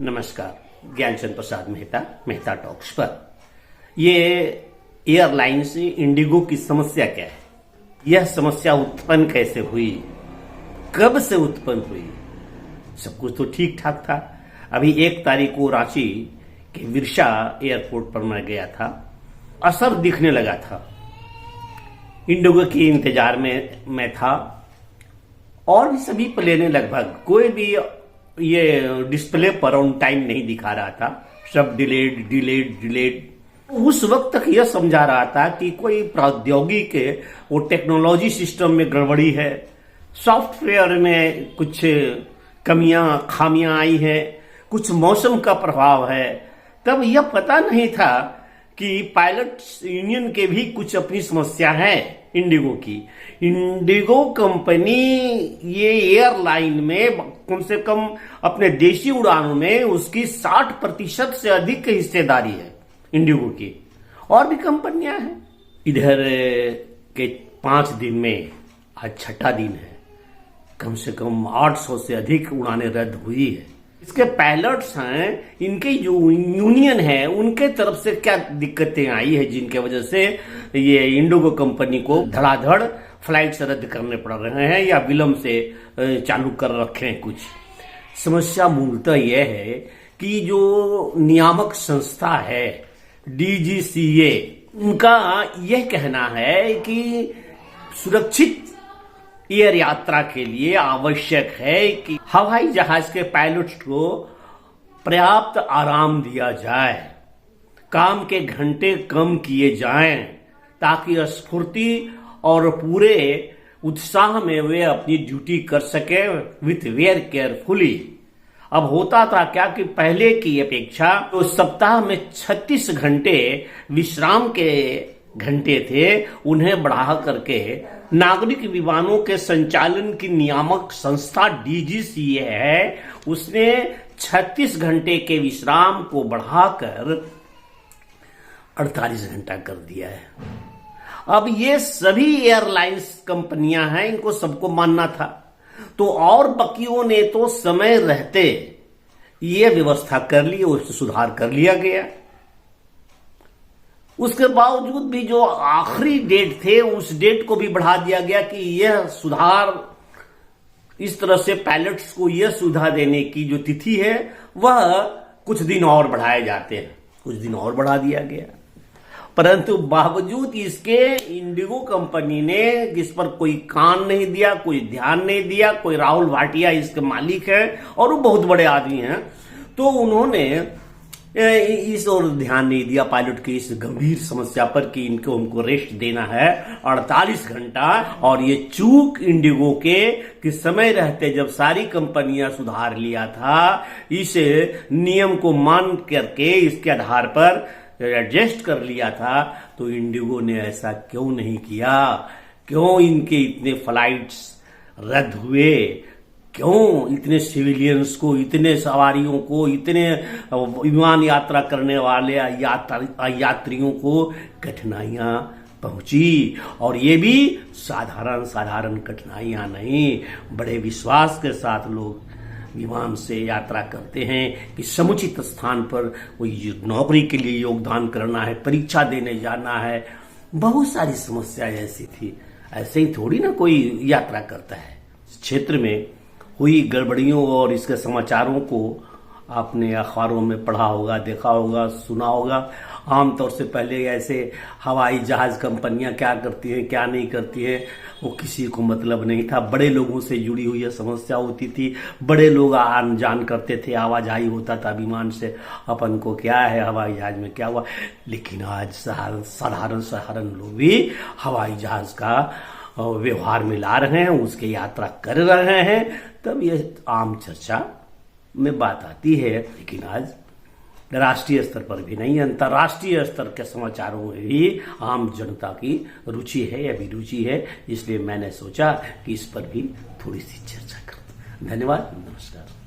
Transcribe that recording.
नमस्कार। ज्ञानचंद प्रसाद मेहता टॉक्स पर। ये एयरलाइंस इंडिगो की समस्या क्या है, यह समस्या उत्पन्न कैसे हुई, कब से उत्पन्न हुई, सब कुछ तो ठीक ठाक था। अभी 1 तारीख को रांची के विरसा एयरपोर्ट पर मैं गया था, असर दिखने लगा था। इंडिगो के इंतजार में मैं था और भी सभी प्लेनें लगभग, कोई भी ये डिस्प्ले पर ऑन टाइम नहीं दिखा रहा था, सब डिलेड। उस वक्त तक यह समझा रहा था कि कोई प्रौद्योगिकी वो टेक्नोलॉजी सिस्टम में गड़बड़ी है, सॉफ्टवेयर में कुछ खामियां आई है, कुछ मौसम का प्रभाव है। तब यह पता नहीं था कि पायलट यूनियन के भी कुछ अपनी समस्या है इंडिगो की। इंडिगो कंपनी ये एयरलाइन में कम से कम अपने देशी उड़ानों में उसकी 60% से अधिक हिस्सेदारी है इंडिगो की। और भी कंपनियां हैं। इधर के 5 दिन में आज 6ठा दिन है, कम से कम 800 से अधिक उड़ानें रद्द हुई है। इसके पायलट्स हैं, इनके जो यूनियन है उनके तरफ से क्या दिक्कतें आई है जिनके वजह से ये इंडिगो कंपनी को धड़ाधड़ फ्लाइट्स रद्द करने पड़ रहे हैं या विलंब से चालू कर रखे हैं। कुछ समस्या मूलतः यह है कि जो नियामक संस्था है DGCA, उनका यह कहना है कि सुरक्षित एयर यात्रा के लिए आवश्यक है कि हवाई जहाज के पायलट्स को पर्याप्त आराम दिया जाए, काम के घंटे कम किए जाएं, ताकि स्फूर्ति और पूरे उत्साह में वे अपनी ड्यूटी कर सके विथ वेयर केयरफुली। अब होता था क्या कि पहले की अपेक्षा तो सप्ताह में 36 घंटे विश्राम के घंटे थे, उन्हें बढ़ा करके नागरिक विमानों के संचालन की नियामक संस्था DGCA है, उसने 36 घंटे के विश्राम को बढ़ाकर 48 घंटा कर दिया है। अब ये सभी एयरलाइंस कंपनियां हैं, इनको सबको मानना था। तो और बाकियों ने तो समय रहते ये व्यवस्था कर ली, उससे सुधार कर लिया गया। उसके बावजूद भी जो आखिरी डेट थे उस डेट को भी बढ़ा दिया गया कि यह सुधार, इस तरह से पायलट्स को यह सुविधा देने की जो तिथि है वह कुछ दिन और बढ़ाए जाते हैं, कुछ दिन और बढ़ा दिया गया। परंतु बावजूद इसके इंडिगो कंपनी ने इस पर कोई कान नहीं दिया, कोई ध्यान नहीं दिया। कोई राहुल भाटिया इसके मालिक है और वो बहुत बड़े आदमी हैं, तो उन्होंने इस ओर ध्यान नहीं दिया पायलट की इस गंभीर समस्या पर कि उनको रेस्ट देना है 48 घंटा। और ये चूक इंडिगो के कि समय रहते जब सारी कंपनियां सुधार लिया था, इस नियम को मान करके इसके आधार पर एडजस्ट कर लिया था, तो इंडिगो ने ऐसा क्यों नहीं किया? क्यों इनके इतने फ्लाइट्स रद्द हुए? क्यों इतने सिविलियंस को, इतने सवारियों को, इतने विमान यात्रा करने वाले यात्रियों को कठिनाइयां पहुंची? और ये भी साधारण कठिनाइयां नहीं, बड़े विश्वास के साथ लोग विमान से यात्रा करते हैं कि समुचित स्थान पर कोई नौकरी के लिए योगदान करना है, परीक्षा देने जाना है। बहुत सारी समस्याएं ऐसी थी, ऐसे ही थोड़ी ना कोई यात्रा करता है। इस क्षेत्र में हुई गड़बड़ियों और इसके समाचारों को आपने अखबारों में पढ़ा होगा, देखा होगा, सुना होगा। आमतौर से पहले ऐसे हवाई जहाज कंपनियां क्या करती हैं, क्या नहीं करती हैं, वो किसी को मतलब नहीं था। बड़े लोगों से जुड़ी हुई समस्या होती थी, बड़े लोग आन जान करते थे, आवाजाही होता था विमान से, अपन को क्या है हवाई जहाज में क्या हुआ। लेकिन आज साधारण लोग भी हवाई जहाज का व्यवहार में ला रहे हैं, उसके यात्रा कर रहे हैं, तब ये आम चर्चा में बात आती है। लेकिन आज राष्ट्रीय स्तर पर भी नहीं, अंतर्राष्ट्रीय स्तर के समाचारों में भी आम जनता की रुचि है, अभिरुचि है। इसलिए मैंने सोचा कि इस पर भी थोड़ी सी चर्चा करूं। धन्यवाद, नमस्कार।